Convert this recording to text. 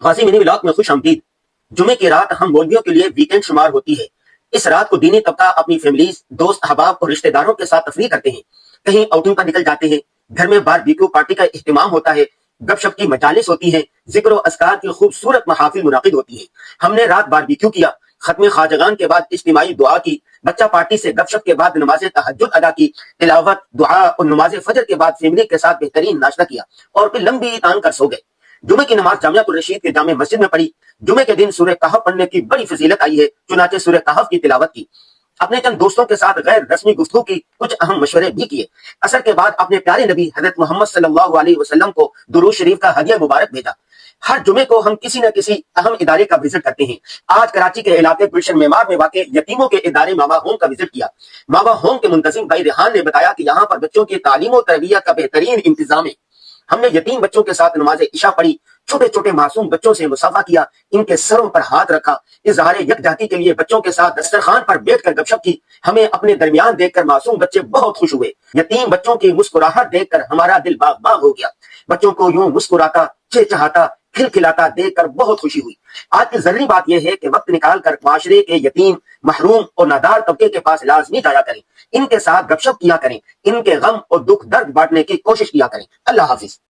غازی منی vlog میں خوش آمدید۔ جمعے کی رات ہم مولویوں کے لیے ویکینڈ شمار ہوتی ہے۔ اس رات کو دینی طبقہ اپنی فیملیز، دوست احباب اور رشتہ داروں کے ساتھ تفریح کرتے ہیں، کہیں آؤٹنگ پر نکل جاتے ہیں، گھر میں باربیکیو پارٹی کا اہتمام ہوتا ہے، گپ شپ کی مجالس ہوتی ہیں، ذکر و اذکار کی خوبصورت محافل منعقد ہوتی ہیں۔ ہم نے رات باربیکیو کیا، ختم خواجگان کے بعد اجتماعی دعا کی، بچہ پارٹی سے گپ شپ کے بعد نماز تہجد ادا کی، تلاوت، دعا اور نماز فجر کے بعد فیملی کے ساتھ بہترین ناشتہ کیا اور پھر لمبی تان کر سو گئے۔ جمعے کی نماز جامعہ الرشید کے جامع مسجد میں پڑھی۔ جمعے کے دن سورہ کہف پڑھنے کی بڑی فضیلت آئی ہے، چنانچہ سورہ کہف کی تلاوت کی۔ اپنے چند دوستوں کے ساتھ غیر رسمی گفتگو کی، کچھ اہم مشورے بھی کیے۔ عصر کے بعد اپنے پیارے نبی حضرت محمد صلی اللہ علیہ وسلم کو درود شریف کا ہدیہ مبارک بھیجا۔ ہر جمعے کو ہم کسی نہ کسی اہم ادارے کا وزٹ کرتے ہیں۔ آج کراچی کے علاقے گلشن معمار میں واقع یتیموں کے ادارے ماما ہوم کا وزٹ کیا۔ ماما ہوم کے منتظم بھائی ریحان نے بتایا کہ یہاں پر بچوں کی تعلیم و تربیت کا بہترین انتظام ہے۔ ہم نے یتیم بچوں کے ساتھ نماز عشاء پڑھی، چھوٹے چھوٹے معصوم بچوں سے مصافحہ کیا، ان کے سروں پر ہاتھ رکھا، اظہار یکجہتی کے لیے بچوں کے ساتھ دسترخوان پر بیٹھ کر گپ شپ کی۔ ہمیں اپنے درمیان دیکھ کر معصوم بچے بہت خوش ہوئے۔ یتیم بچوں کی مسکراہٹ دیکھ کر ہمارا دل باغ باغ ہو گیا۔ بچوں کو یوں مسکراتا، چہچہاتا، کھلکھلاتا دیکھ کر بہت خوشی ہوئی۔ آج کی ضروری بات یہ ہے کہ وقت نکال کر معاشرے کے یتیم، محروم اور نادار طبقے کے پاس لازمی جایا کریں، ان کے ساتھ گپ شپ کیا کریں، ان کے غم اور دکھ درد بانٹنے کی کوشش کیا کریں۔ اللہ حافظ۔